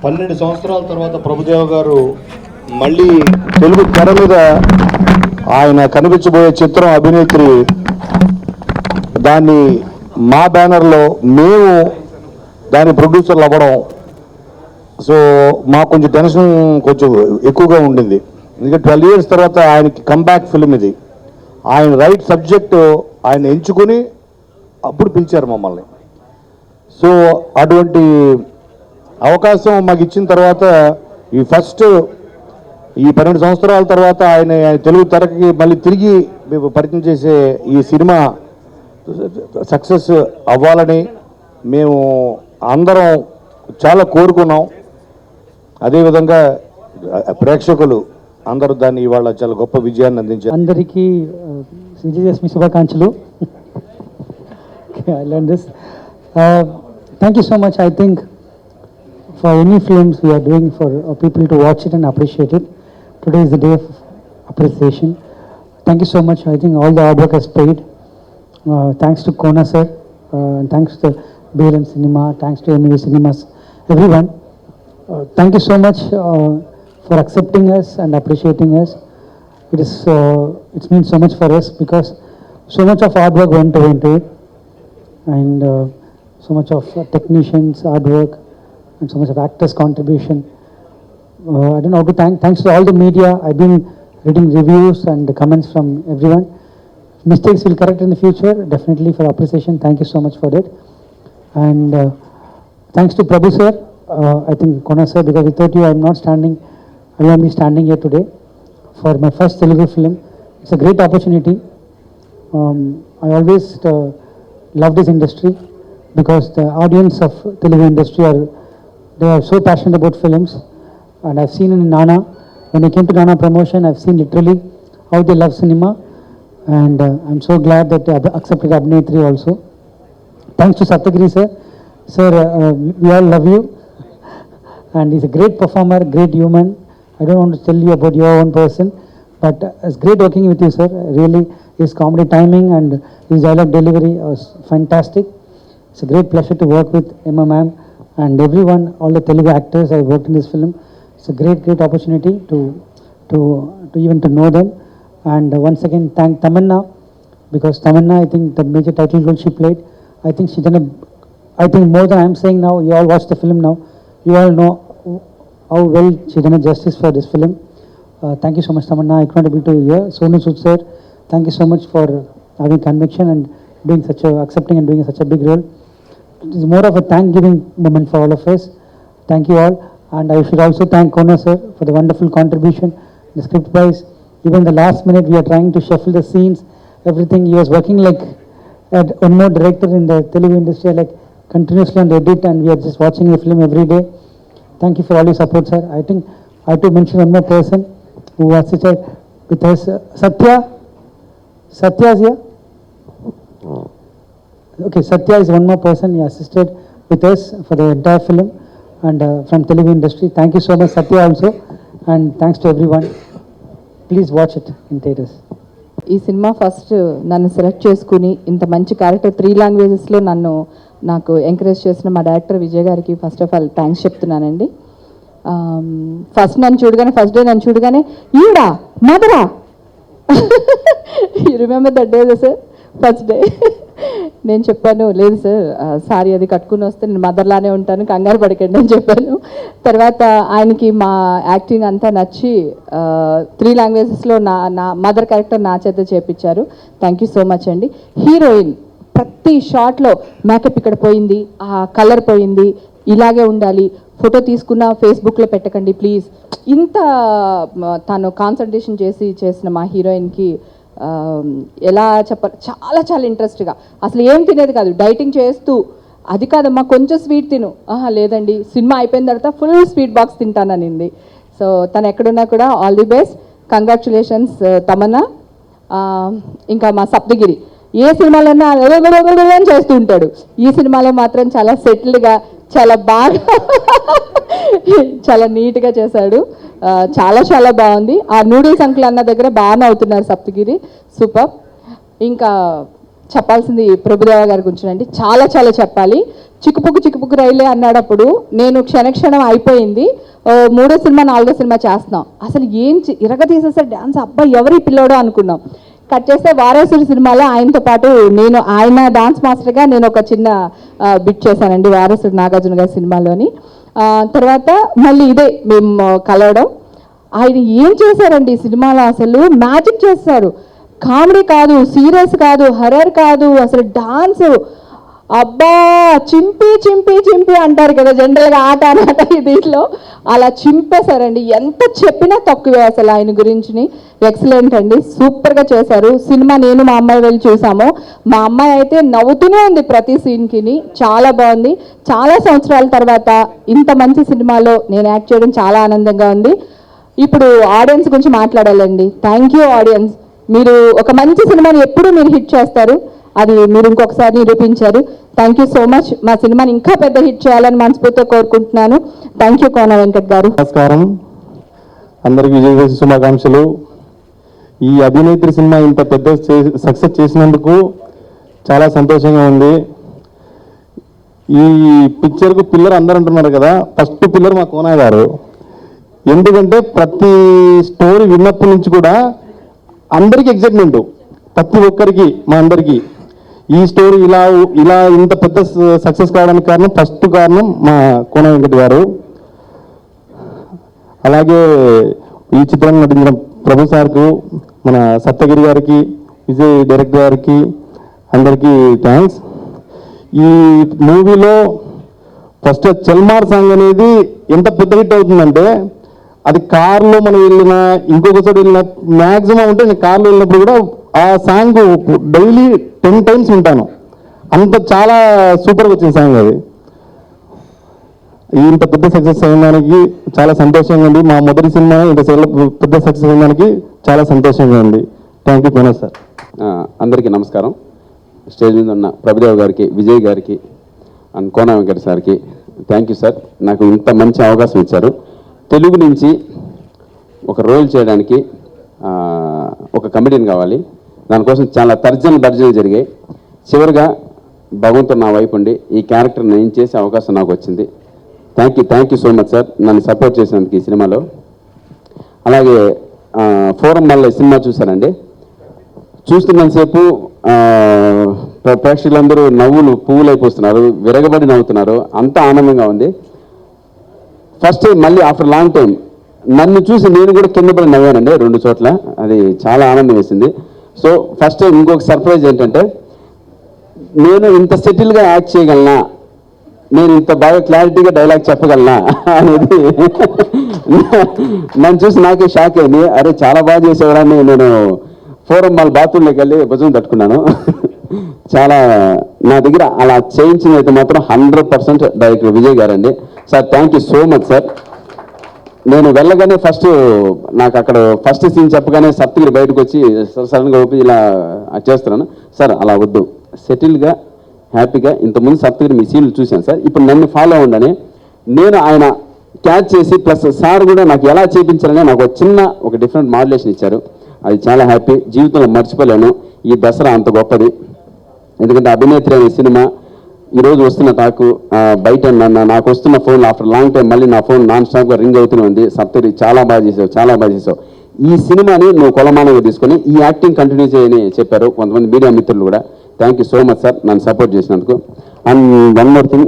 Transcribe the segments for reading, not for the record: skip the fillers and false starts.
12 సంవత్సరాల తర్వాత ప్రభుదేవ గారు మళ్ళీ తెలుగు తెర మీద ఆయన కనిపించబోయే చిత్రం అభినేత్రి, దాన్ని మా బ్యానర్లో మేము దాని ప్రొడ్యూసర్లు అవ్వడం, సో మాకు కొంచెం టెన్షన్ కొంచెం ఎక్కువగా ఉండింది. ఎందుకంటే 12 years తర్వాత ఆయనకి కంబ్యాక్ ఫిల్మ్ ఇది. ఆయన రైట్ సబ్జెక్టు ఆయన ఎంచుకొని అప్పుడు పిలిచారు మమ్మల్ని. సో అటువంటి అవకాశం మాకు ఇచ్చిన తర్వాత ఈ 12 సంవత్సరాల తర్వాత ఆయన తెలుగు తెరకి మళ్ళీ తిరిగి పరిచయం చేసే ఈ సినిమా సక్సెస్ అవ్వాలని మేము అందరం చాలా కోరుకున్నాం. అదేవిధంగా ప్రేక్షకులు అందరూ దాన్ని ఇవాళ చాలా గొప్ప విజయాన్ని అందించారు. అందరికీ విజయదశమి శుభాకాంక్షలు. I learned this. Thank you so much. I think for any films we are doing for people to watch it and appreciate it, today is the day of appreciation. Thank you so much. I think all the hard work has paid. Thanks to Kona sir, and thanks to BLM Cinema, thanks to MV Cinemas, everyone. Thank you so much for accepting us and appreciating us. It means so much for us because so much of hard work went into it, and so much of technicians hard work and so much of actors contribution. I don't know how to thanks to all the media. I've been reading reviews and the comments from everyone. Mistakes will correct in the future, definitely for appreciation. Thank you so much for that. And thanks to Prabhu sir, I think Kona sir, because without you I won't be standing here today for my first Telugu film. It's a great opportunity. I always love this industry because the audience of Telugu industry they are so passionate about films, and I've seen in Nana, when I came to Nana promotion, I've seen literally how they love cinema, and I'm so glad that they accepted Abhinetri also. Thanks to Satyagiri sir. Sir, we all love you, and he's a great performer, great human. I don't want to tell you about your own person, but it's great working with you sir. Really, his comedy timing and his dialogue delivery was fantastic. It's a great pleasure to work with Emma ma'am and everyone, all the Telugu actors I worked in this film. It's a great opportunity to even to know them. And once again thank Tamanna, because Tamanna, I think the major title role she played, I think she done I think more than I'm saying now. You all watch the film now, you all know how well she done a justice for this film. Thank you so much Tamanna. I cannot able to hear. Sonu Sood sir, thank you so much for having conviction and doing accepting and doing such a big role. It is more of a thank-giving moment for all of us. Thank you all. And I should also thank Kona sir for the wonderful contribution, the script wise. Even the last minute we are trying to shuffle the scenes, everything. He was working like one more director in the Telugu industry, like continuously on the edit, and we are just watching the film every day. Thank you for all your support sir. I think I have to mention one more person who assisted with us. Satya is here? Okay, Satya is one more person. He assisted with us for the entire film, and from Telugu industry. Thank you so much Satya also, and thanks to everyone. Please watch it in theaters. ఈ cinema first నన్ను select చేసుకుని ఇంత మంచి character 3 లాంగ్వేజెస్లో నాకు encourage చేసిన మా director Vijay గారికి first of all thanks చెప్తున్నానండి. ఫస్ట్ డే నన్ను చూడగానే ఈడా మదరా you remember that day sir, first day నేను చెప్పాను లేదు సార్, సారీ అది కట్టుకుని వస్తే నేను మదర్లానే ఉంటాను, కంగారు పడకండి అని చెప్పాను. తర్వాత ఆయనకి మా యాక్టింగ్ అంతా నచ్చి 3 లాంగ్వేజెస్లో నా మదర్ క్యారెక్టర్ నా చేత చేపించారు. థ్యాంక్ యూ సో మచ్ అండి. హీరోయిన్ ప్రతి షాట్లో మేకప్ ఇక్కడ పోయింది, ఆ కలర్ పోయింది, ఇలాగే ఉండాలి, ఫోటో తీసుకున్న ఫేస్బుక్లో పెట్టకండి ప్లీజ్, ఇంత తను కాన్సన్ట్రేషన్ చేసిన మా హీరోయిన్కి ఎలా చెప్పాలి, చాలా ఇంట్రెస్ట్గా, అసలు ఏం తినేది కాదు, డైటింగ్ చేస్తూ అది కాదమ్మా కొంచెం స్వీట్ తిను, లేదండి సినిమా అయిపోయిన తర్వాత ఫుల్ స్వీట్ బాక్స్ తింటాననింది. సో తను ఎక్కడున్నా కూడా all the best, congratulations Tamannaah. ఇంకా మా సప్తగిరి ఏ సినిమాలన్నా అని చేస్తూ ఉంటాడు, ఈ సినిమాలో మాత్రం చాలా సెటిల్డ్గా చాలా బాగా చాలా నీట్గా చేశాడు. చాలా బాగుంది. ఆ నూడిల్స్ అంకుల్ అన్న దగ్గర బాగానే అవుతున్నారు సప్తగిరి, సూపర్. ఇంకా చెప్పాల్సింది ప్రభుదేవ గారి గురించి అండి, చాలా చెప్పాలి. చిక్కుపుక్కు రైలే అన్నాడప్పుడు నేను క్షణక్షణం అయిపోయింది. మూడో సినిమా 4వ సినిమా చేస్తున్నాం, అసలు ఏం ఇరగ తీసేసారు డ్యాన్స్, అబ్బాయి ఎవరి పిల్లోడో అనుకున్నాం. కట్ చేస్తే వారాసుడి సినిమాలో ఆయనతో పాటు ఆయన డాన్స్ మాస్టర్గా నేను ఒక చిన్న బిట్ చేశానండి వారాసుడు నాగార్జున గారి సినిమాలోని. తర్వాత మళ్ళీ ఇదే మేము కలవడం. ఆయన ఏం చేశారండి ఈ సినిమాలో, అసలు మ్యాజిక్ చేస్తారు. కామెడీ కాదు, సీరియస్ కాదు, హర్రర్ కాదు, అసలు డాన్స్ అబ్బా చింపి చింపి చింపి అంటారు కదా జనరల్గా ఆట దీంట్లో అలా చింపేశారండి. ఎంత చెప్పినా తక్కువే అసలు ఆయన గురించి. ఎక్సలెంట్ అండి, సూపర్గా చేశారు. సినిమా నేను మా అమ్మాయి వెళ్ళి చూసాము. మా అమ్మాయి అయితే నవ్వుతూనే ఉంది ప్రతి సీన్కి. చాలా బాగుంది. చాలా సంవత్సరాల తర్వాత ఇంత మంచి సినిమాలో నేను యాక్ట్ చేయడం చాలా ఆనందంగా ఉంది. ఇప్పుడు ఆడియన్స్ గురించి మాట్లాడాలండి. థ్యాంక్ యూ ఆడియన్స్, మీరు ఒక మంచి సినిమాని ఎప్పుడు మీరు హిట్ చేస్తారు, అది మీరు ఇంకొకసారి నిరూపించారు. Thank you so much. మా సినిమాని ఇంకా పెద్ద హిట్ చేయాలని మనస్ఫూర్తిగా కోరుకుంటున్నాను. థ్యాంక్ యూ కోన వెంకట్ గారు. నమస్కారం, అందరికీ విజయదశమి శుభాకాంక్షలు. ఈ అభినేత్రి సినిమా ఇంత పెద్ద సక్సెస్ చేసినందుకు చాలా సంతోషంగా ఉంది. ఈ పిక్చర్కు పిల్లర్ అందరూ అంటున్నారు కదా, ఫస్ట్ పిల్లర్ మా కోన గారు. ఎందుకంటే ప్రతి స్టోరీ విన్నప్పటి నుంచి కూడా అందరికీ ఎగ్జైట్మెంట్, ప్రతి ఒక్కరికి మా అందరికీ ఈ స్టోరీ ఇలా ఇంత పెద్ద సక్సెస్ కావడానికి ఫస్ట్ కారణం మా కోన వెంకట్ గారు. అలాగే ఈ చిత్రంలో నటించిన ప్రభు సార్కు, మన సప్తగిరి గారికి, విజయ్ డైరెక్టర్ గారికి అందరికీ థ్యాంక్స్. ఈ మూవీలో ఫస్ట్ చల్మార్ సాంగ్ అనేది ఎంత పెద్ద హిట్ అవుతుందంటే, అది కార్లో మనం వెళ్ళినా ఇంకొకసారి వెళ్ళిన మ్యాక్సిమం ఉంటే నేను కార్లో వెళ్ళినప్పుడు కూడా ఆ సాంగ్ డైలీ 10 times వింటాను. అంత చాలా సూపర్గా వచ్చిన సాంగ్ అది. ఇంత పెద్ద సక్సెస్ అయినానికి చాలా సంతోషంగా ఉంది. మా మొదటి సినిమా ఇంత పెద్ద సక్సెస్ అయినానికి చాలా సంతోషంగా ఉంది. Thank you Vinod sir. అందరికీ నమస్కారం. స్టేజ్ మీద ఉన్న ప్రభుదేవ్ గారికి, విజయ్ గారికి అండ్ కోన వెంకట సార్కి థ్యాంక్ యూ సార్. నాకు ఇంత మంచి అవకాశం ఇచ్చారు. తెలుగు నుంచి ఒక రోల్ చేయడానికి ఒక కమెడియన్ కావాలి. దానికోసం చాలా తర్జనలు జరిగాయి. చివరిగా భగవంతుడు నా వైపు ఉండి ఈ క్యారెక్టర్ నేను చేసే అవకాశం నాకు వచ్చింది. Thank you so much sir, నన్ను సపోర్ట్ చేసినందుకు ఈ సినిమాలో. అలాగే ఫోరం మళ్ళీ సినిమా చూశానండి. చూస్తున్నంతసేపు ప్రేక్షకులందరూ పువ్వులైపోతున్నారు, విరగబడి నవ్వుతున్నారు, అంత ఆనందంగా ఉంది. ఫస్ట్ టైం మళ్ళీ ఆఫ్టర్ లాంగ్ టైం నన్ను చూసి నేను కూడా కింద పడి నవ్వానండి 2 చోట్ల. అది చాలా ఆనందం వేసింది. సో ఫస్ట్ టైం ఇంకొక సర్ప్రైజ్ ఏంటంటే, నేను ఇంత సెటిల్గా యాక్ట్ చేయగలనా, నేను ఇంత బాగా క్లారిటీగా డైలాగ్ చెప్పగలనా అనేది నన్ను చూసి నాకే షాక్ అయింది. అరే చాలా బాగా చేసేవాడని నేను ఫోరం మాల్ బాత్రూంలోకి వెళ్ళి భుజం తట్టుకున్నాను. చాలా నా దగ్గర అలా చేయించింది అయితే మాత్రం 100% డైరెక్టర్ విజయ్ గారండి. Sir thank you so much sir. నేను వెళ్ళగానే నాకు అక్కడ ఫస్ట్ సీన్ చెప్పగానే సప్తగిరి బయటకు వచ్చి సడన్గా ఓపి ఇలా చేస్తున్నాను. సార్ అలా వద్దు, సెటిల్గా హ్యాపీగా, ఇంతకుముందు సప్తగిరి మీ సీన్లు చూశాను సార్, ఇప్పుడు నన్ను ఫాలో అవ్వండి. నేను ఆయన క్యాచ్ చేసి ప్లస్ సార్ కూడా నాకు ఎలా చేయించారని నాకు ఒక డిఫరెంట్ మాడ్యులేషన్ ఇచ్చారు. అది చాలా హ్యాపీ, జీవితంలో మర్చిపోలేను. ఈ దసరా అంత గొప్పది. ఎందుకంటే అభినేత్రి అనే సినిమా ఈరోజు వస్తున్న టాకు బయట నాకు వస్తున్న ఫోన్ ఆఫ్టర్ లాంగ్ టైం మళ్ళీ నా ఫోన్ నాన్ స్టాప్గా రింగ్ అవుతూనే ఉంది. సప్తగిరి చాలా బాగా చేసావు. ఈ సినిమాని నువ్వు కొలమానంగా తీసుకొని ఈ యాక్టింగ్ కంటిన్యూ చేయని చెప్పారు కొంతమంది మీడియా మిత్రులు కూడా. Thank you so much sir, నన్ను సపోర్ట్ చేసినందుకు. అండ్ వన్ మోర్ థింగ్,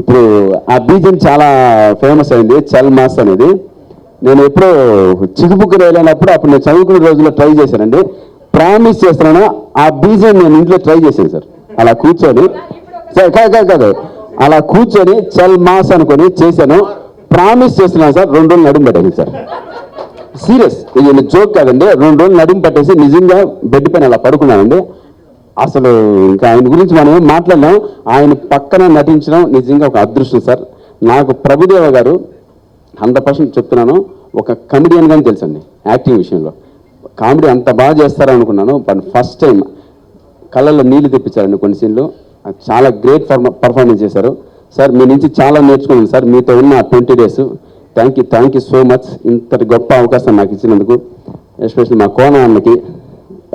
ఇప్పుడు ఆ బీజం చాలా ఫేమస్ అయింది, చల్ మాస్ అనేది. నేను ఎప్పుడో చిగుపుకు వెళ్ళినప్పుడు అప్పుడు నేను చదువుకునే రోజుల్లో ట్రై చేశానండి. ప్రామిస్ చేస్తున్నాను, ఆ బీజం నేను ఇంట్లో ట్రై చేశాను సార్. అలా కూర్చొని కాదు అలా కూర్చొని చల్ మాస్ అనుకొని చేశాను. ప్రామిస్ చేస్తున్నాను సార్, 2 రోజులు నడుము పెట్టేసి సార్, సీరియస్, ఇది జోక్ కాదండి. 2 రోజులు నడుము పట్టేసి నిజంగా బెడ్ పైన అలా పడుకున్నానండి. అసలు ఇంకా ఆయన గురించి మనం ఏం మాట్లాడలేం. ఆయన పక్కన నటించడం నిజంగా ఒక అదృష్టం సార్. నాకు ప్రభుదేవ గారు 100% చెప్తున్నాను, ఒక కమెడియన్ గానే తెలుసండి. యాక్టింగ్ విషయంలో కామెడీ అంత బాగా చేస్తారనుకున్నాను, బట్ ఫస్ట్ టైం కళ్ళల్లో నీళ్లు తెప్పించారండి కొన్ని సీన్లు. చాలా గ్రేట్ పర్ఫార్మెన్స్ చేశారు సార్. మీ నుంచి చాలా నేర్చుకున్నాను సార్, మీతో ఉన్న 20 days. Thank you so much, ఇంతటి గొప్ప అవకాశం నాకు ఇచ్చినందుకు. ఎస్పెషల్లీ మా కోన అన్నకి,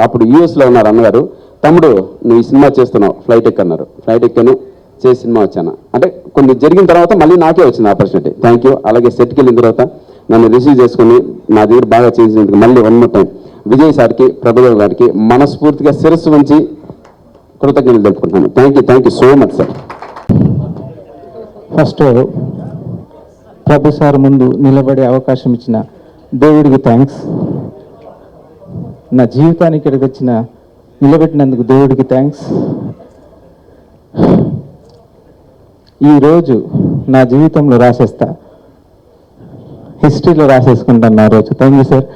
అప్పుడు యూఎస్లో ఉన్నారు అన్నగారు, తమ్ముడు నువ్వు ఈ సినిమా చేస్తున్నావు, ఫ్లైట్ ఎక్కన్నారు. ఫ్లైట్ ఎక్కాను, చేసి సినిమా వచ్చాను. అంటే కొన్ని జరిగిన తర్వాత మళ్ళీ నాకే వచ్చింది ఆపర్చునిటీ. Thank you. అలాగే సెట్కి వెళ్ళిన తర్వాత నన్ను రిసీవ్ చేసుకుని నా దగ్గర బాగా చేసినందుకు మళ్ళీ వన్ మోర్ టైం విజయ్ సార్కి, ప్రభుదేవ్ గారికి మనస్ఫూర్తిగా శిరస్సు వంచి కృతజ్ఞతలు తెలుపుకుంటున్నాను. Thank you so much sir. First Prabhu sir ముందు నిలబడే అవకాశం ఇచ్చిన దేవుడికి థ్యాంక్స్. నా జీవితానికి ఇక్కడికి వచ్చిన నిలబెట్టినందుకు దేవుడికి థ్యాంక్స్. ఈరోజు నా జీవితంలో రాసేస్తా, హిస్టరీలో రాసేసుకుంటాను నా రోజు. Thank you sir.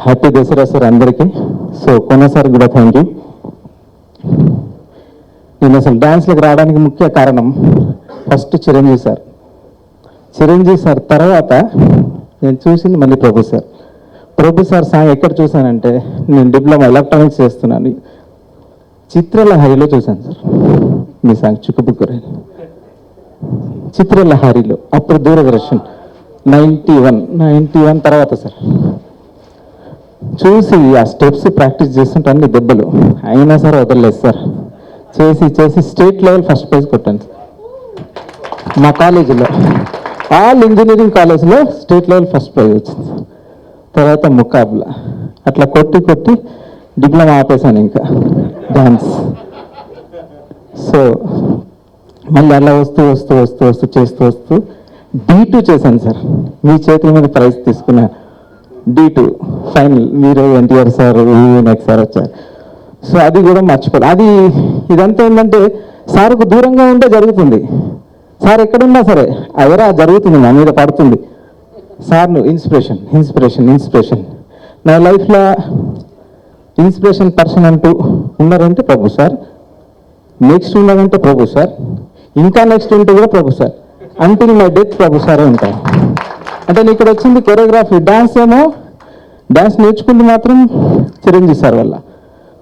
Happy Dasara sir అందరికీ. సో కొనసారి కూడా థ్యాంక్ యూ. నేను అసలు డ్యాన్స్లకు రావడానికి ముఖ్య కారణం first Chiranjeevi sir. Chiranjeevi sir తర్వాత నేను చూసింది మళ్ళీ ప్రభు సార్. ప్రభు సార్ సాంగ్ ఎక్కడ చూశానంటే నేను డిప్లొమా ఎలక్ట్రానిక్స్ చేస్తున్నాను, చిత్రలహరిలో చూశాను సార్ మీ సాంగ్ చుక్కుబుక్కురే. చిత్రలహరిలో అప్పుడు దూరదర్శన్ 91 తర్వాత సార్ చూసి ఆ స్టెప్స్ ప్రాక్టీస్ చేస్తుంటే అన్ని దెబ్బలు అయినా సార్ వదలలేదు సార్. చేసి స్టేట్ లెవెల్ ఫస్ట్ ప్రైజ్ కొట్టాను సార్ మా కాలేజీలో. ఆల్ ఇంజనీరింగ్ కాలేజ్లో స్టేట్ లెవెల్ ఫస్ట్ ప్రైజ్ వచ్చింది. తర్వాత ముకాబ్లా అట్లా కొట్టి డిప్లొమా ఆపేశాను ఇంకా డాన్స్. సో మళ్ళీ అలా వస్తూ చేస్తూ D2 చేశాను సార్. మీ చేతుల మీద ప్రైజ్ తీసుకున్నాను. D2 ఫైనల్ మీరు ఎన్టీఆర్ సార్, వినాయక్ సార్ వచ్చారు. సో అది కూడా మర్చిపోలేదు. అది ఇదంతా ఏంటంటే సార్కు దూరంగా ఉంటే జరుగుతుంది. సార్ ఎక్కడున్నా సరే ఎవరా జరుగుతుంది, నా మీద పడుతుంది. సార్ను ఇన్స్పిరేషన్ నా లైఫ్లో ఇన్స్పిరేషన్ పర్సన్ అంటూ ఉన్నారంటే ప్రభు సార్. నెక్స్ట్ ఉన్నారంటే ప్రభు సార్. ఇంకా నెక్స్ట్ ఉంటే కూడా ప్రభు సార్. అంటిల్ మై డెత్ ప్రభు సారే ఉంటారు. అంటే నేను ఇక్కడ వచ్చింది కొరియోగ్రఫీ, డ్యాన్స్ నేర్చుకుంది మాత్రం చిరంజీవి సార్ వల్ల.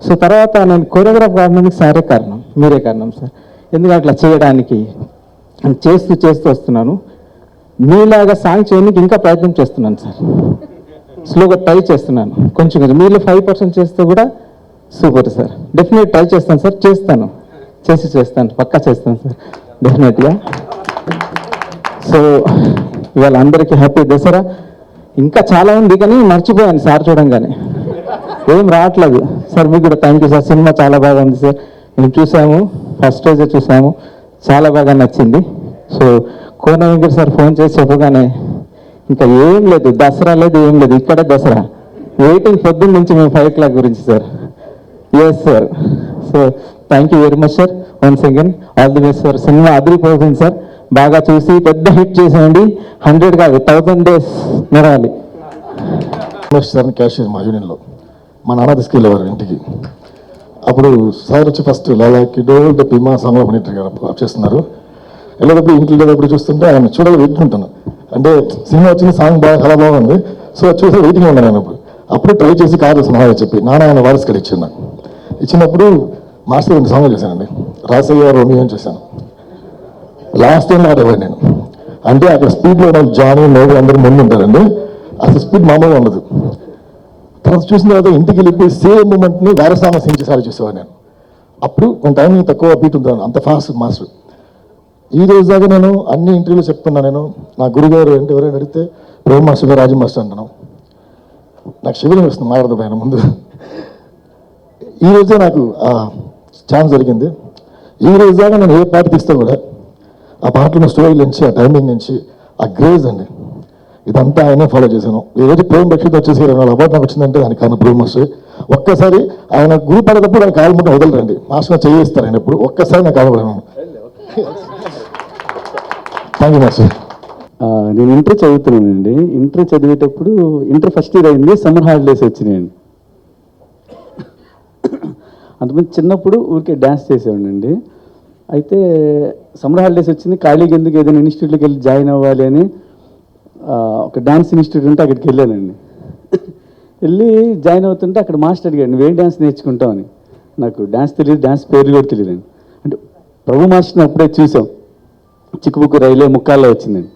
సో తర్వాత నేను కొరియోగ్రాఫ్ కావడానికి సారే కారణం, మీరే కారణం సార్. ఎందుకంటే అట్లా చేయడానికి చేస్తూ వస్తున్నాను. మీలాగా సాంగ్ చేయడానికి ఇంకా ప్రయత్నం చేస్తున్నాను సార్. స్లోగా ట్రై చేస్తున్నాను కొంచెం. మీలో 5% చేస్తే కూడా సూపర్ సార్. డెఫినెట్ ట్రై చేస్తాను సార్. చేస్తాను పక్కా చేస్తాను సార్ డెఫినెట్గా. సో ఇవాళ అందరికీ హ్యాపీ దసరా. ఇంకా చాలా ఉంది కానీ మర్చిపోయాను సార్ చూడంగానే, ఏం రావట్లేదు సార్. మీకు కూడా థ్యాంక్ యూ సార్. సినిమా చాలా బాగా ఉంది సార్. మేము చూసాము, ఫస్ట్ రోజే చూసాము, చాలా బాగా నచ్చింది. So Kona Venkat sir phone చేసి చెప్పగానే ఇంకా ఏం లేదు, దసరా లేదు, ఏం లేదు, ఇక్కడే దసరా. వెయిటింగ్ పొద్దున్న నుంచి మేము 5 o'clock గురించి sir. Yes sir. So thank you very much sir. Once again all the best sir. Cinema అదిరిపోతుంది సార్. బాగా చూసి పెద్ద హిట్ చేసేయండి. 100 కాదు 1000 days నడవాలి. సార్ క్యాషియర్ మా యూనియన్లో మా నాన్న తీసుకెళ్ళేవారు ఇంటికి. అప్పుడు సార్ వచ్చి ఫస్ట్ లాలాకి డోల్ ద పిమా సాంగ్లో పనిట్టు చేస్తున్నారు. వెళ్ళేటప్పుడు ఇంటికి వెళ్ళేటప్పుడు చూస్తుంటే ఆయన చూడాలి వెయిట్కుంటాను. అంటే సినిమా వచ్చింది, సాంగ్ బాగా చాలా బాగుంది. సో చూసి వెయిటింగ్ ఉన్నాను నేను. అప్పుడు ట్రై చేసి కాదు మహారాజ్ చెప్పి నాన్న ఆయన వారస్ కడ ఇచ్చింది. ఇచ్చినప్పుడు మాస్టర్ 2 సాంగ్లు చేశానండి. రాసయ్య రోమియో అని చేశాను. లాస్ట్ టైం ఆడేవాడు నేను. అంటే అక్కడ స్పీడ్లో జానీ నోడు అందరూ ముందు ఉంటారండి. అసలు స్పీడ్ మామూలుగా ఉండదు. తర్వాత చూసిన తర్వాత ఇంటికి వెళ్ళిపోయి సేమ్ మూమెంట్ని వేరే సాంగ్ సించేసారి చేసేవాడు నేను. అప్పుడు కొంత టైం తక్కువ బీట్ ఉంటాను, అంత ఫాస్ట్ మాస్టర్. ఈ రోజు దాకా నేను అన్ని ఇంటర్వ్యూలో చెప్తున్నా. నేను నా గురుగారు అంటే ఎవరైనా అడిగితే ప్రేమ మాస్టర్ గారు, రాజు మాస్టర్ అంటున్నాను. నాకు శివరం వస్తుంది మాట్లాడదు ఆయన ముందు. ఈ రోజే నాకు ఛాన్స్ జరిగింది. ఈ రోజు దాకా నేను ఏ పాట తీస్తే కూడా ఆ పాటలో స్టోరీ నుంచి, ఆ టైమింగ్ నుంచి, ఆ గ్రేజ్ అండి, ఇదంతా ఆయనే ఫాలో చేశాను. ఈరోజు ప్రేమ రక్షిత వచ్చేసి 20 అవార్డు నాకు వచ్చిందంటే దానికి కారణం ప్రేమ మాస్టర్. ఒక్కసారి ఆయన గురి పడేటప్పుడు ఆయన కాలు ముట్ట వదలరండి, మాస్టర్ చేయిస్తారు ఆయన ఎప్పుడు. ఒక్కసారి నాకు కావాలను. Thank you master. నేను ఇంటర్ చదువుతున్నానండి. ఇంటర్ చదివేటప్పుడు ఇంటర్ ఫస్ట్ ఇయర్ అయింది, సమ్మర్ హాలిడేస్ వచ్చినాయండి. అంతమంది చిన్నప్పుడు ఊరికే డ్యాన్స్ చేసేవాడినండి. అయితే సమ్మర్ హాలిడేస్ వచ్చింది, ఖాళీగా ఎందుకు ఏదైనా ఇన్స్టిట్యూట్లోకి వెళ్ళి జాయిన్ అవ్వాలి అని ఒక డ్యాన్స్ ఇన్స్టిట్యూట్ ఉంటే అక్కడికి వెళ్ళానండి. వెళ్ళి జాయిన్ అవుతుంటే అక్కడ మాస్టర్ అడిగాడు, నువ్వేం డ్యాన్స్ నేర్చుకుంటావని. నాకు డ్యాన్స్ తెలియదు, డ్యాన్స్ పేర్లు కూడా తెలియదండి. అంటే ప్రభు మాస్టర్ని అప్పుడే చూసాం, చిక్కుబుక్కు రైలే ముక్కాల్లో వచ్చిందండి.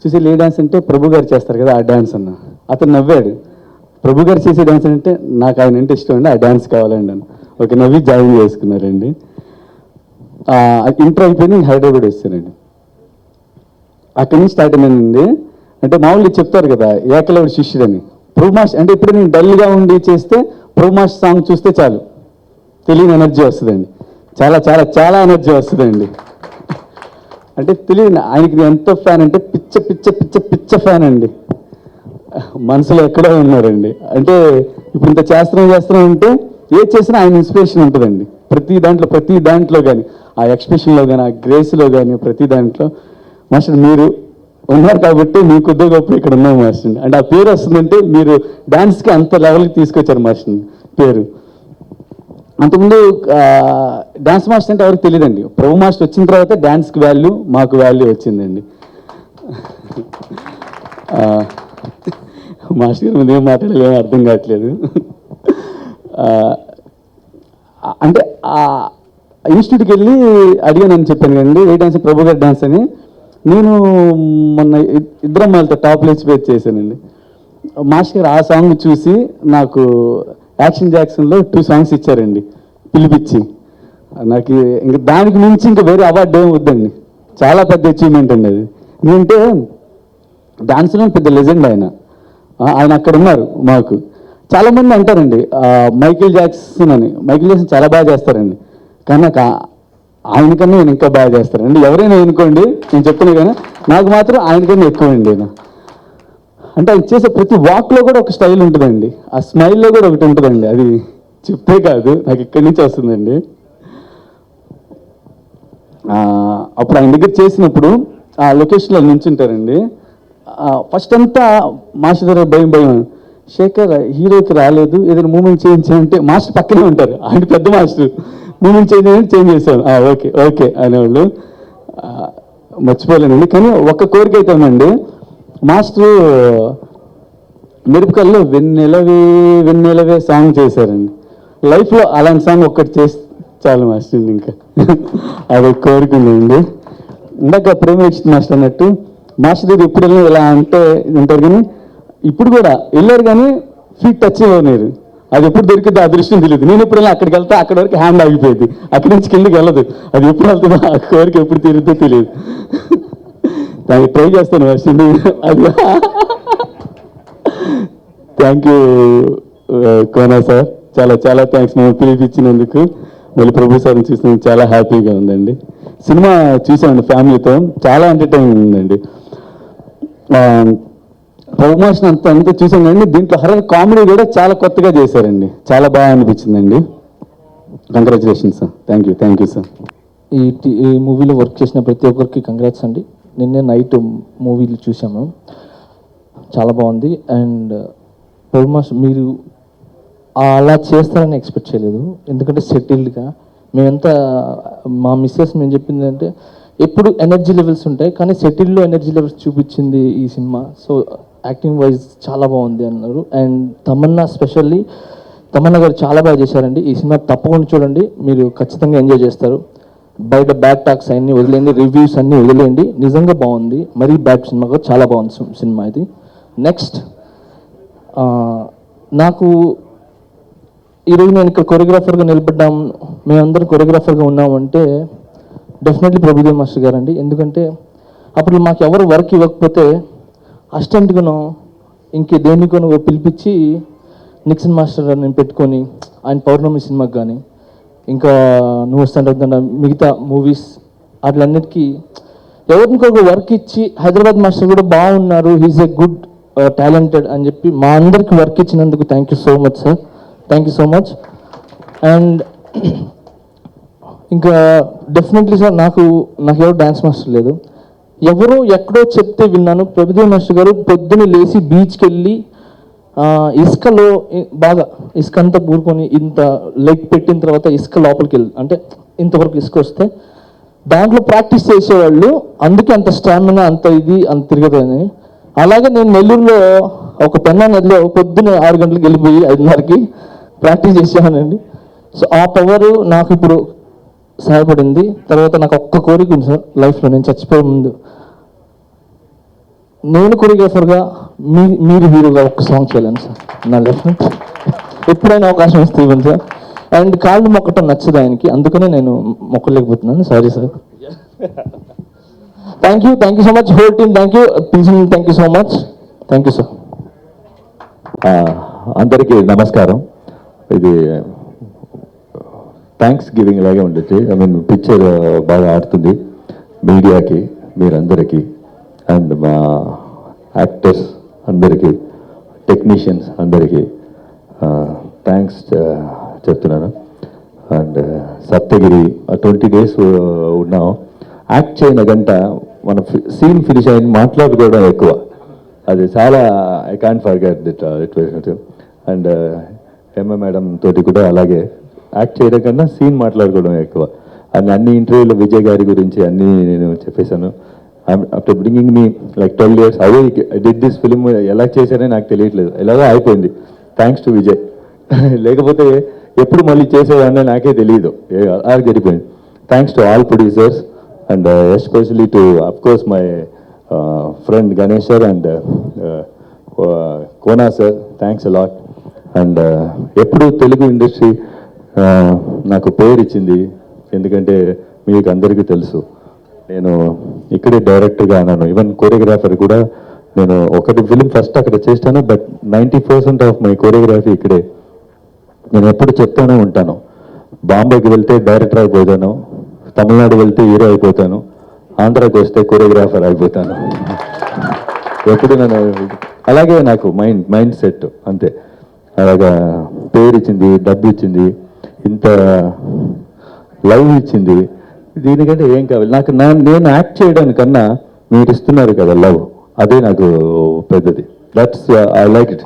చూసి ఏ డ్యాన్స్ అంటే ప్రభు గారు చేస్తారు కదా ఆ డ్యాన్స్ అన్న. అతను నవ్వాడు, ప్రభు గారు చేసే డ్యాన్స్ అంటే నాకు ఆయన అంటే ఇష్టం అండి, ఆ డ్యాన్స్ కావాలండి అని. ఓకే నవ్వి జాయిన్ చేసుకున్నారండి. ఇంటర్ అయిపోయింది, ఇంక హైదరాబాద్ వచ్చానండి. అక్కడి నుంచి స్టార్ట్ అయిందండి. అంటే మామూలుగా చెప్తారు కదా ఏకలవుడి శిష్యుడని. ప్రభు మాస్టర్ అంటే ఇప్పుడు నేను డల్గా ఉండి చేస్తే ప్రభు మాస్టర్ సాంగ్ చూస్తే చాలు తెలియని ఎనర్జీ వస్తుందండి. చాలా చాలా చాలా ఎనర్జీ వస్తుందండి. అంటే తెలియదు ఆయనకి నేను ఎంత ఫ్యాన్ అంటే పిచ్చ పిచ్చ పిచ్చ పిచ్చ ఫ్యాన్ అండి. మనసులో ఎక్కడో ఉన్నారండి. అంటే ఇప్పుడు ఇంత చేస్తున్నాం అంటే ఏ చేసినా ఆయన ఇన్స్పిరేషన్ ఉంటుందండి. ప్రతి దాంట్లో కానీ ఆ ఎక్స్ప్రెషన్లో కానీ ఆ గ్రేస్లో కానీ ప్రతి దాంట్లో మాస్టర్ మీరు ఉన్నారు కాబట్టి మీ కొద్ది గొప్ప ఇక్కడ ఉన్నాం మాస్టర్. అంటే ఆ పేరు వస్తుందంటే మీరు డాన్స్కి అంత లెవెల్కి తీసుకొచ్చారు మాస్టర్ పేరు. అంతకుముందు డాన్స్ మాస్టర్ అంటే ఎవరికి తెలియదండి. ప్రభు మాస్టర్ వచ్చిన తర్వాత డాన్స్కి వాల్యూ మాకు వాల్యూ వచ్చిందండి. మాస్టర్ గారి ముందు ఏం మాట్లాడలేమో అర్థం కావట్లేదు. అంటే ఇన్స్టిట్యూట్కి వెళ్ళి అడిగానని చెప్పాను కదండి ఏ డాన్స్ ప్రభు గారి డాన్స్ అని. నేను మొన్న ఇద్దరం వాళ్ళతో టాప్ లేచిపోయి చేశానండి. మాస్టర్ గారు ఆ సాంగ్ చూసి నాకు యాక్షన్ జాక్సన్లో 2 సాంగ్స్ ఇచ్చారండి పిలిపించి. నాకు ఇంకా దానికి మించి ఇంకా వేరే అవార్డు ఏమి వద్దండి. చాలా పెద్ద అచీవ్మెంట్ అండి అది. ఎందుకంటే డాన్స్లో పెద్ద లెజెండ్ ఆయన అక్కడ ఉన్నారు. మాకు చాలామంది అంటారండి మైకేల్ జాక్సన్ అని. మైకేల్ జాక్సన్ చాలా బాగా చేస్తారండి, కానీ నాకు ఆయనకన్నా నేను ఇంకా బాగా చేస్తానండి. ఎవరైనా అనుకోండి నేను చెప్తున్నా కానీ నాకు మాత్రం ఆయనకన్నా ఎక్కువ అండి. అంటే ఆయన చేసే ప్రతి వాక్లో కూడా ఒక స్టైల్ ఉంటుందండి. ఆ స్మైల్లో కూడా ఒకటి ఉంటుందండి. అది చెప్తే కాదు, నాకు ఇక్కడి నుంచి వస్తుందండి. అప్పుడు ఆయన దగ్గర చేసినప్పుడు ఆ లొకేషన్లో నుంచుంటారండి. ఫస్ట్ అంతా మాస్టర్ దగ్గర భయం శేఖర్ హీరోకి రాలేదు ఏదైనా మూమెంట్ చేంజ్ చేయంటే మాస్టర్ పక్కనే ఉంటారు. ఆయన పెద్ద మాస్టర్ మూమెంట్ చేంజ్ చేశాను ఓకే ఓకే అనేవాళ్ళు. మర్చిపోలేనండి. కానీ ఒక్క కోరిక అయితే ఉందండి. మాస్టర్ మిరపకల్లో వెన్నెలవే వెన్నెలవే సాంగ్ చేశారండి. లైఫ్లో అలాంటి సాంగ్ ఒక్కటి చేసి చాలు మాస్టర్. ఇంకా అది కోరిక ఉందండి. ఇందాక ప్రేమేక్షిత్ మాస్టర్ అన్నట్టు మాస్టర్ దగ్గర ఎప్పుడు వెళ్ళినా ఇలా అంటే ఉంటారు, కానీ ఇప్పుడు కూడా వెళ్ళారు కానీ ఫీట్ టచ్ అవ్వలేరు. అది ఎప్పుడు దొరికిందో అదృష్టం తెలియదు. నేను ఎప్పుడైనా అక్కడికి వెళ్తే అక్కడ వరకు హ్యాండ్ ఆగిపోయింది, అక్కడి నుంచి కిందకి వెళ్ళదు. అది ఎప్పుడు వెళ్తుందో ఆ కోరిక ఎప్పుడు తీరుద్దో తెలియదు. దానికి ట్రై చేస్తాను మాస్టర్. అది థ్యాంక్ యూ కోనా సార్, చాలా చాలా థ్యాంక్స్ మమ్మల్ని పిలిపించినందుకు. మళ్ళీ ప్రభు సార్ని చూసినందుకు చాలా హ్యాపీగా ఉందండి. సినిమా చూసామండి ఫ్యామిలీతో, చాలా ఎంటర్టైనింగ్ ఉందండి. ప్రభు మాస్టర్ అంతా చూసాం కానీ దీంట్లో హర్రర్ కామెడీ కూడా చాలా కొత్తగా చేశారండి. చాలా బాగా అనిపించిందండి. Congratulations sir. Thank you sir. ఈ మూవీలో వర్క్ చేసిన ప్రతి ఒక్కరికి కంగ్రాట్స్ అండి. నిన్నే నైట్ మూవీలు చూసాము, చాలా బాగుంది. అండ్ ప్రభు మాస్టర్ మీరు అలా చేస్తారని ఎక్స్పెక్ట్ చేయలేదు. ఎందుకంటే సెటిల్డ్గా మేమంతా మా మిస్సెస్ మేము చెప్పింది అంటే ఎప్పుడు ఎనర్జీ లెవెల్స్ ఉంటాయి, కానీ సెటిల్లో ఎనర్జీ లెవెల్స్ చూపించింది ఈ సినిమా. సో యాక్టింగ్ వైజ్ చాలా బాగుంది అన్నారు. అండ్ తమన్నా స్పెషల్లీ తమన్నా గారు చాలా బాగా చేశారండి. ఈ సినిమా తప్పకుండా చూడండి, మీరు ఖచ్చితంగా ఎంజాయ్ చేస్తారు. బయట బ్యాడ్ టాక్స్ అన్నీ వదిలేండి, రివ్యూస్ అన్నీ వదిలేండి, నిజంగా బాగుంది. మరీ బ్యాడ్ సినిమా కూడా చాలా బాగుంది సినిమా ఇది. నెక్స్ట్ నాకు ఈరోజు నేను ఇక్కడ కొరియోగ్రాఫర్గా నిలబడ్డాం, మేమందరం కొరియోగ్రాఫర్గా ఉన్నామంటే డెఫినెట్లీ ప్రభుదేవ్ మాస్టర్ గారు అండి. ఎందుకంటే అప్పుడు మాకు ఎవరు వర్క్ ఇవ్వకపోతే అసిస్టెంట్గానో దేనికోనో పిలిపించి నిక్సన్ మాస్టర్ నేను పెట్టుకొని ఆయన పౌర్ణమి సినిమాకి కానీ ఇంకా నువ్వు వస్తుంటే మిగతా మూవీస్ అట్లన్నిటికీ ఎవరికొక వర్క్ ఇచ్చి హైదరాబాద్ మాస్టర్ కూడా బాగున్నారు, హీఈస్ ఏ గుడ్ టాలెంటెడ్ అని చెప్పి మా అందరికి వర్క్ ఇచ్చినందుకు thank you so much sir. Thank you so much. And ఇంకా డెఫినెట్లీ సార్ నాకు ఎవరు డ్యాన్స్ మాస్టర్ లేదు, ఎవరో ఎక్కడో చెప్తే విన్నాను. ప్రభుదేవ్ మాస్టర్ గారు పొద్దున్న లేచి బీచ్కి వెళ్ళి ఇసుకలో బాగా ఇసుక అంతా పూరుకొని ఇంత లెగ్ పెట్టిన తర్వాత ఇసుక లోపలికి వెళ్ళి అంటే ఇంతవరకు ఇసుక వస్తే దాంట్లో ప్రాక్టీస్ చేసేవాళ్ళు, అందుకే అంత స్టామినా అంత అంత తిరగదని. అలాగే నేను నెల్లూరులో ఒక పెన్నా నదిలో పొద్దున్న 6 గంటలకు వెళ్ళిపోయి 5:30కి ప్రాక్టీస్ చేసానండి. సో ఆ పవర్ నాకు ఇప్పుడు సహాయపడింది. తర్వాత నాకు ఒక్క కోరిక ఉంది సార్ లైఫ్లో, నేను చచ్చిపోయే ముందు నేను కొరియోగ్రాఫర్గా మీరు హీరోగా ఒక్క సాంగ్ చేయాలని సార్ నా లైఫ్లో. ఎప్పుడైనా అవకాశం ఇస్తే ఇవ్వండి సార్. అండ్ కాళ్ళు మొక్కటం నచ్చదు ఆయనకి, అందుకనే నేను మొక్కలేకపోతున్నాను. Sorry sir. Thank you so much whole team. Thank you so much. Thank you sir. అందరికీ నమస్కారం. ఇది థ్యాంక్స్ గివింగ్ లాగే ఉండొచ్చు. ఐ మీన్ పిక్చర్ బాగా ఆడుతుంది మీడియాకి, మీరందరికీ, అండ్ మా యాక్టర్స్ అందరికీ, టెక్నీషియన్స్ అందరికీ థ్యాంక్స్ చెప్తున్నాను. అండ్ సప్తగిరి 20 days ఉన్నాం. యాక్ట్ చేయన గంట మన సీన్ ఫినిష్ అయిన మాట్లాడుకోవడం ఎక్కువ. అది చాలా I can't forget it. And madam తోటి కూడా అలాగే యాక్ట్ చేయడం కన్నా సీన్ మాట్లాడుకోవడం ఎక్కువ. అండ్ అన్ని ఇంటర్వ్యూలో విజయ్ గారి గురించి అన్నీ నేను చెప్పేశాను. After bringing me like 12 years away I did this film. ఎలా చేశారని నాకు తెలియట్లేదు, ఎలాగో అయిపోయింది. Thanks to Vijay. లేకపోతే ఎప్పుడు మళ్ళీ చేసేవాడిని నాకే తెలియదు, అలా జరిగిపోయింది. Thanks to all producers and especially to of course my friend Ganesh sir and Kona sir. Thanks a lot. And ఎప్పుడు తెలుగు ఇండస్ట్రీ నాకు పేరు ఇచ్చింది, ఎందుకంటే మీకు అందరికీ తెలుసు నేను ఇక్కడే డైరెక్టర్గా అన్నాను, ఈవెన్ కోరియోగ్రాఫర్ కూడా. నేను ఒకటి ఫిలిం ఫస్ట్ అక్కడ చేస్తాను, బట్ 90% ఆఫ్ మై కోరియోగ్రఫీ ఇక్కడే. నేను ఎప్పుడు చెప్తానే ఉంటాను, బాంబేకి వెళ్తే డైరెక్టర్ అయిపోతాను, తమిళనాడు వెళ్తే హీరో అయిపోతాను, ఆంధ్రాకి వస్తే కోరియోగ్రాఫర్ అయిపోతాను. ఎప్పుడు నేను అలాగే, నాకు మైండ్ సెట్ అంతే. అలాగా పేరు ఇచ్చింది, డబ్బు ఇచ్చింది, ఇంత లవ్ ఇచ్చింది. దీనికంటే ఏం కావాలి నాకు? నేను యాక్ట్ చేయడానికన్నా మీరు ఇస్తున్నారు కదా లవ్, అదే నాకు పెద్దది. That's I like it.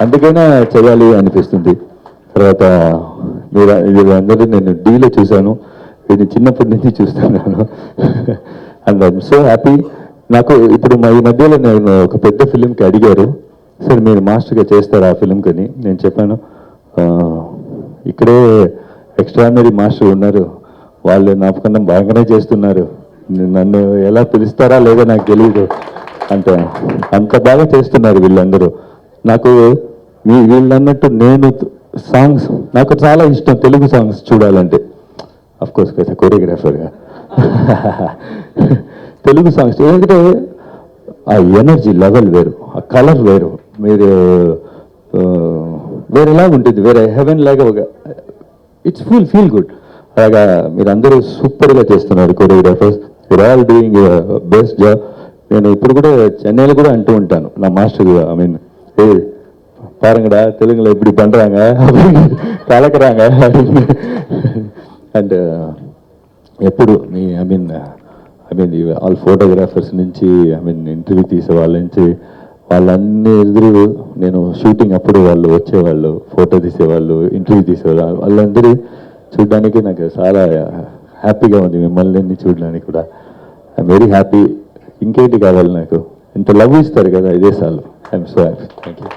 అందుకనే చేయాలి అనిపిస్తుంది. తర్వాత మీరు అందరూ నేను డీలో చూశాను, ఇది చిన్నప్పటి నుంచి చూస్తున్నాను. And I'm so happy. నాకు ఇప్పుడు ఈ మధ్యలో నేను ఒక పెద్ద ఫిలింకి అడిగారు, సార్ మీరు మాస్టర్గా చేస్తారు ఆ ఫిలింకని. నేను చెప్పాను, ఇక్కడే ఎక్స్ట్రాడినరీ మాస్టర్ ఉన్నారు, వాళ్ళు నాకన్నా బాగానే చేస్తున్నారు, నన్ను ఎలా పిలుస్తారా లేదో నాకు తెలియదు, అంత బాగా చేస్తున్నారు వీళ్ళందరూ. నాకు వీళ్ళు అన్నట్టు నేను సాంగ్స్ నాకు చాలా ఇష్టం, తెలుగు సాంగ్స్ చూడాలంటే. అఫ్కోర్స్ కదా కోరియోగ్రాఫర్గా తెలుగు సాంగ్స్, ఎందుకంటే ఆ ఎనర్జీ లెవెల్ వేరు, ఆ కలర్ వేరు, మీరు వేరేలా ఉంటుంది, వేరే హెవెన్ లాగా ఒక ఇట్స్ ఫీల్ గుడ్. అలాగా మీరందరూ సూపర్గా చేస్తున్నారు choreographers. You're all doing best job. నేను ఇప్పుడు కూడా చెన్నైలో కూడా అంటూ ఉంటాను నా మాస్టర్, ఐ మీన్ ఏ பாருங்கடா தெலுங்குல இப்படி பண்றாங்க கலக்குறாங்க. అండ్ ఎప్పుడు me I mean all photographers నుంచి ఇంటర్వ్యూ తీసే వాళ్ళ నుంచి వాళ్ళన్నీ ఎదురు నేను షూటింగ్ అప్పుడు వాళ్ళు వచ్చేవాళ్ళు, ఫోటో తీసేవాళ్ళు, ఇంటర్వ్యూ తీసేవాళ్ళు, వాళ్ళందరూ చూడడానికి నాకు చాలా హ్యాపీగా ఉంది. మిమ్మల్ని చూడడానికి కూడా ఐఎమ్ వెరీ హ్యాపీ. ఇంకేంటి కావాలి నాకు? ఇంత లవ్ ఇస్తారు కదా, ఇదే చాలు. I'm so happy. Thank you.